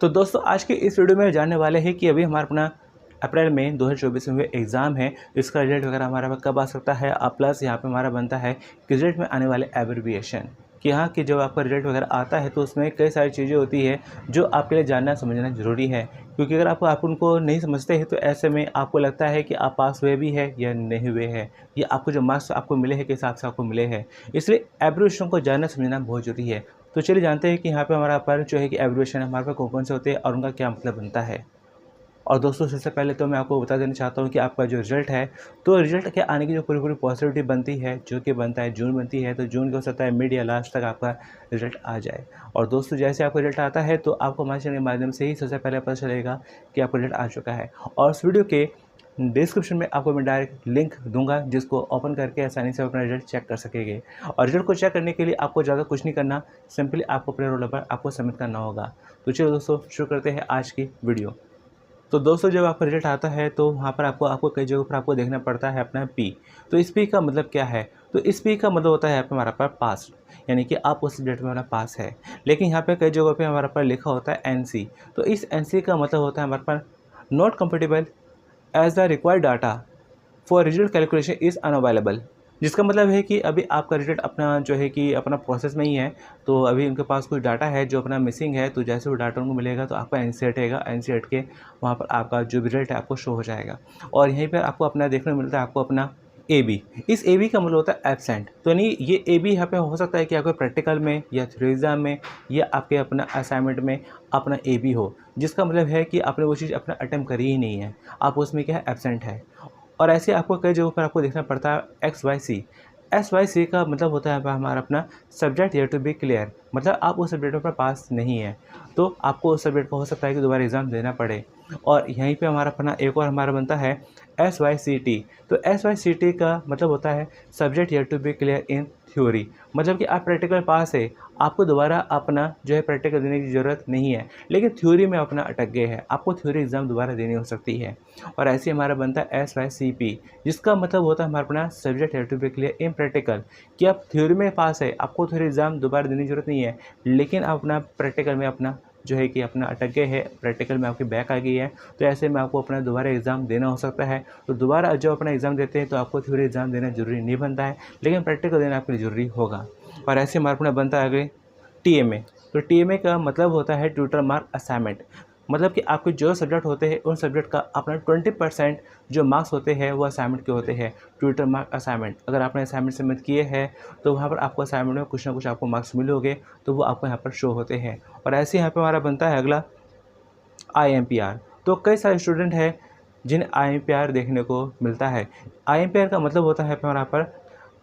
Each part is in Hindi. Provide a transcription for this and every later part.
तो दोस्तों आज के इस वीडियो में जानने वाले हैं कि अभी हमारा अपना अप्रैल में 2024 में हुए एग्ज़ाम है, इसका रिजल्ट वगैरह हमारा कब आ सकता है। प्लस यहाँ पे हमारा बनता है कि रिजल्ट में आने वाले एब्रिविएशन कि हाँ कि जब आपका रिजल्ट वगैरह आता है तो उसमें कई सारी चीज़ें होती है जो आपके लिए जानना समझना ज़रूरी है। क्योंकि अगर आप उनको नहीं समझते हैं तो ऐसे में आपको लगता है कि आप पास हुए भी हैं या नहीं हुए हैं, या आपको जो मार्क्स आपको मिले हैं किस हिसाब से आपको मिले हैं। इसलिए एब्रिविएशन को जानना समझना बहुत ज़रूरी है। तो चलिए जानते हैं कि यहाँ पे हमारा पर जो है कि एब्रिविएशन हमारे पास कौन-कौन से होते हैं और उनका क्या मतलब बनता है। और दोस्तों सबसे पहले तो मैं आपको बता देना चाहता हूँ कि आपका जो रिज़ल्ट है, तो रिज़ल्ट के आने की जो पूरी पॉसिबिलिटी बनती है, जो कि बनता है जून बनती है, तो जून के हो सकता है मिड या लास्ट तक आपका रिज़ल्ट आ जाए। और दोस्तों जैसे आपका रिज़ल्ट आता है तो आपको हमारे चैनल के माध्यम से ही सबसे पहले पता चलेगा कि आपका रिज़ल्ट आ चुका है। और इस वीडियो के डिस्क्रिप्शन में आपको मैं डायरेक्ट लिंक दूंगा जिसको ओपन करके आसानी से अपना रिजल्ट चेक कर सकेंगे। और रिजल्ट को चेक करने के लिए आपको ज़्यादा कुछ नहीं करना, सिंपली आपको अपने रोल नंबर आपको सबमिट करना होगा। तो चलो दोस्तों शुरू करते हैं आज की वीडियो। तो दोस्तों जब आपका रिजल्ट आता है तो वहाँ पर आपको कई जगहों पर आपको देखना पड़ता है अपना पी। तो इस पी का मतलब क्या है? तो इस पी का मतलब होता है यहाँ पे हमारा पर पास, यानी कि आप उस सब्जेक्ट में हमारा पास है। लेकिन यहाँ पे कई जगहों पे हमारा पर लिखा होता है एनसी। तो इस एनसी का मतलब होता है हमारे पास not compatible as the required data for result calculation is unavailable. जिसका मतलब है कि अभी आपका रिजल्ट अपना जो है कि अपना प्रोसेस में ही है, तो अभी उनके पास कुछ डाटा है जो अपना मिसिंग है। तो जैसे वो डाटा उनको मिलेगा तो आपका एनसी हटेगा, एनसी हट के वहाँ पर आपका जो भी रिजल्ट है आपको शो हो जाएगा। और यहीं पर आपको अपना देखने को मिलता है आपको अपना ए बी। इस ए बी का मतलब होता है एब्सेंट। तो नहीं, ये ए बी यहाँ पे हो सकता है कि आपके प्रैक्टिकल में या थ्योरी एग्जाम में या आपके अपना असाइनमेंट में अपना ए बी हो, जिसका मतलब है कि आपने वो चीज़ अपना अटेम्प्ट करी ही नहीं है, आप उसमें क्या है एब्सेंट है। और ऐसे आपको कई जगहों पर आपको देखना पड़ता है X Y C. S Y C का मतलब होता है हमारा अपना subject year to be clear, मतलब आप उस सब्जेक्ट पर पास नहीं है तो आपको उस सब्जेक्ट का हो सकता है कि दोबारा एग्ज़ाम देना पड़े। और यहीं पे हमारा अपना एक और हमारा बनता है एस वाई सी टी। तो एस वाई सी टी का मतलब होता है subject year to be clear in theory, मतलब कि आप प्रैक्टिकल पास है, आपको दोबारा अपना जो है प्रैक्टिकल देने की ज़रूरत नहीं है, लेकिन थ्योरी में अपना अटक गए हैं, आपको थ्योरी एग्ज़ाम दोबारा देनी हो सकती है। और ऐसे हमारा बनता है एस वाई सी पी, जिसका मतलब होता है हमारा अपना subject year to be clear in practical, कि आप थ्योरी में पास है, आपको थ्योरी एग्ज़ाम दोबारा देने की ज़रूरत नहीं है, लेकिन आप अपना प्रैक्टिकल में अपना जो है कि अपना अटक गए हैं, प्रैक्टिकल में आपकी बैक आ गई है, तो ऐसे में आपको अपना दोबारा एग्ज़ाम देना हो सकता है। तो दोबारा जब अपना एग्ज़ाम देते हैं तो आपको थ्योरी एग्ज़ाम देना ज़रूरी नहीं बनता है, लेकिन प्रैक्टिकल देना आपके लिए ज़रूरी होगा। और ऐसे हमारा अपना बनता है आगे टी एम ए। तो टी एम ए का मतलब होता है ट्यूटर मार्क असाइनमेंट, मतलब कि आपके जो सब्जेक्ट होते हैं उन सब्जेक्ट का अपना 20% जो मार्क्स होते हैं वो असाइनमेंट के होते हैं, ट्यूटर मार्क असाइनमेंट। अगर आपने असाइनमेंट सबमिट किए हैं तो वहाँ पर आपको असाइनमेंट में कुछ ना कुछ आपको मार्क्स मिलोगे, तो वो आपको यहाँ पर शो होते हैं। और ऐसे यहाँ पर हमारा बनता है अगला IMPR। तो कई सारे स्टूडेंट हैं जिन्हें IMPR देखने को मिलता है। IMPR का मतलब होता है हमारा पर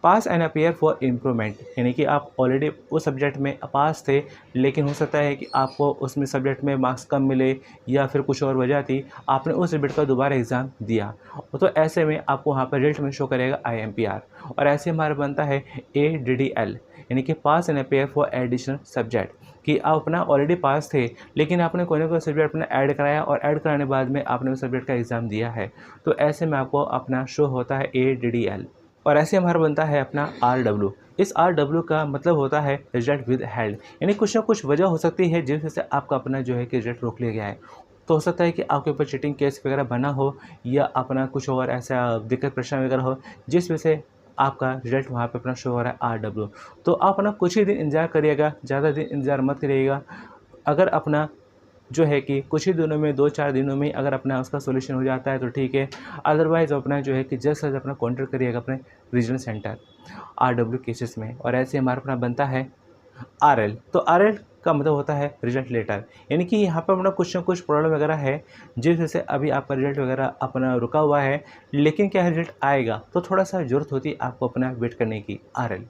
पास एंड अपीयर फॉर इम्प्रूवमेंट, यानी कि आप ऑलरेडी उस सब्जेक्ट में पास थे, लेकिन हो सकता है कि आपको उसमें सब्जेक्ट में मार्क्स कम मिले या फिर कुछ और वजह थी, आपने उस सब्जेक्ट का दोबारा एग्ज़ाम दिया, तो ऐसे में आपको वहाँ पर रिजल्ट में शो करेगा IMPR। और ऐसे हमारा बनता है ADDL, यानी कि pass and appear for additional subject, कि आप अपना ऑलरेडी पास थे लेकिन आपने कोई ना कोई सब्जेक्ट अपना ऐड कराया और ऐड कराने बाद में आपने उस सब्जेक्ट का एग्ज़ाम दिया है, तो ऐसे में आपको अपना शो होता है ADDL। और ऐसे हमारा बनता है अपना RW। इस RW का मतलब होता है रिजल्ट विद हेल्ड, यानी कुछ ना कुछ वजह हो सकती है जिस वजह से आपका अपना जो है कि रिजल्ट रोक लिया गया है। तो हो सकता है कि आपके ऊपर चीटिंग केस वगैरह बना हो या अपना कुछ और ऐसा दिक्कत परेशानी वगैरह हो जिस वजह से आपका रिजल्ट वहाँ पे अपना शो हो रहा है RW। तो आप अपना कुछ ही दिन इंतज़ार करिएगा, ज़्यादा दिन इंतज़ार मत करिएगा। अगर अपना जो है कि कुछ ही दिनों में 2-4 दिनों में अगर अपना उसका सॉल्यूशन हो जाता है तो ठीक है, अदरवाइज़ अपना जो है कि जल्द से जल्द अपना कॉन्टैक्ट करिएगा अपने रीजनल सेंटर RW केसेस में। और ऐसे हमारा अपना बनता है RL। तो RL का मतलब होता है रिजल्ट लेटर, यानी कि यहाँ पर अपना कुछ ना कुछ प्रॉब्लम वगैरह है जिस वजह से अभी आपका रिजल्ट वगैरह अपना रुका हुआ है, लेकिन क्या है रिजल्ट आएगा तो थोड़ा सा ज़रूरत होती है आपको अपना वेट करने की, RL।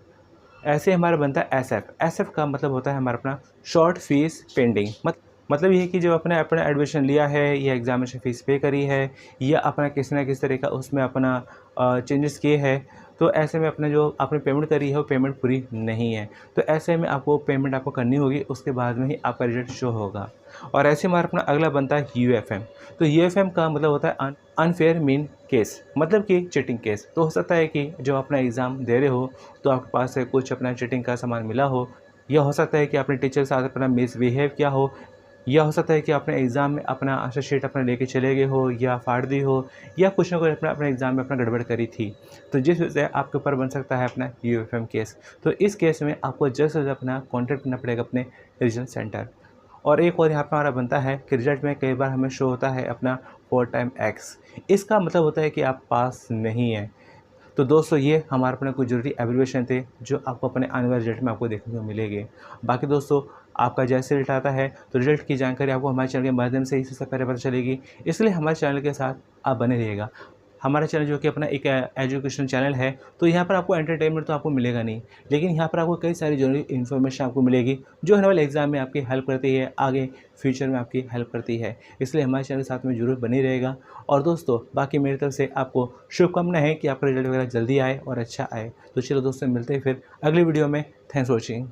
ऐसे हमारा बनता है SF। SF का मतलब होता है हमारा अपना शॉर्ट फीस पेंडिंग, मतलब ये है कि जब अपने अपना एडमिशन लिया है या एग्जामिनेशन फ़ीस पे करी है या अपना किसी ना किसी तरह का उसमें अपना चेंजेस किए हैं, तो ऐसे में अपने जो आपने पेमेंट करी है वो पेमेंट पूरी नहीं है, तो ऐसे में आपको पेमेंट आपको करनी होगी, उसके बाद में ही आपका रिजल्ट शो होगा। और ऐसे हमारा अपना अगला बनता है UFM। तो UFM का मतलब होता है अनफेयर मीन केस, मतलब कि चीटिंग केस। तो हो सकता है कि जब अपना एग्ज़ाम दे रहे हो तो आपके पास से कुछ अपना चीटिंग का सामान मिला हो, या हो सकता है कि आपने टीचर के साथ अपना मिसबिहेव किया हो, या हो सकता है कि आपने एग्ज़ाम में अपना आंसर शीट अपना लेके चले गए हो या फाड़ दी हो या कुछ ना कुछ अपना अपने एग्ज़ाम में अपना गड़बड़ करी थी। तो जिस वजह से आपके ऊपर बन सकता है अपना यूएफएम केस। तो इस केस में आपको जल्द से जल्द अपना कॉन्टैक्ट करना पड़ेगा अपने रीजनल सेंटर। और एक और यहाँ पे हमारा बनता है कि रिजल्ट में कई बार हमें शो होता है अपना 4 टाइम एक्स। इसका मतलब होता है कि आप पास नहीं हैं। तो दोस्तों ये हमारे अपने कुछ ज़रूरी एब्रीविएशन थे जो आपको अपने आने वाले रिजल्ट में आपको देखने को मिलेंगे। बाकी दोस्तों आपका जैसे रिजल्ट आता है तो रिजल्ट की जानकारी आपको हमारे चैनल के माध्यम से ही सबसे पहले पता चलेगी, इसलिए हमारे चैनल के साथ आप बने रहिएगा। हमारा चैनल जो कि अपना एक एजुकेशन चैनल है, तो यहाँ पर आपको एंटरटेनमेंट तो आपको मिलेगा नहीं, लेकिन यहाँ पर आपको कई सारी ज़रूरी इन्फॉर्मेशन आपको मिलेगी जो आने वाले एग्ज़ाम में आपकी हेल्प करती है, आगे फ्यूचर में आपकी हेल्प करती है। इसलिए हमारे चैनल के साथ में ज़रूर बनी रहेगा। और दोस्तों बाकी मेरी तरफ से आपको शुभकामनाएँ है कि आपका रिजल्ट वगैरह जल्दी आए और अच्छा आए। तो चलो दोस्तों मिलते हैं फिर अगली वीडियो में। Thanks for watching.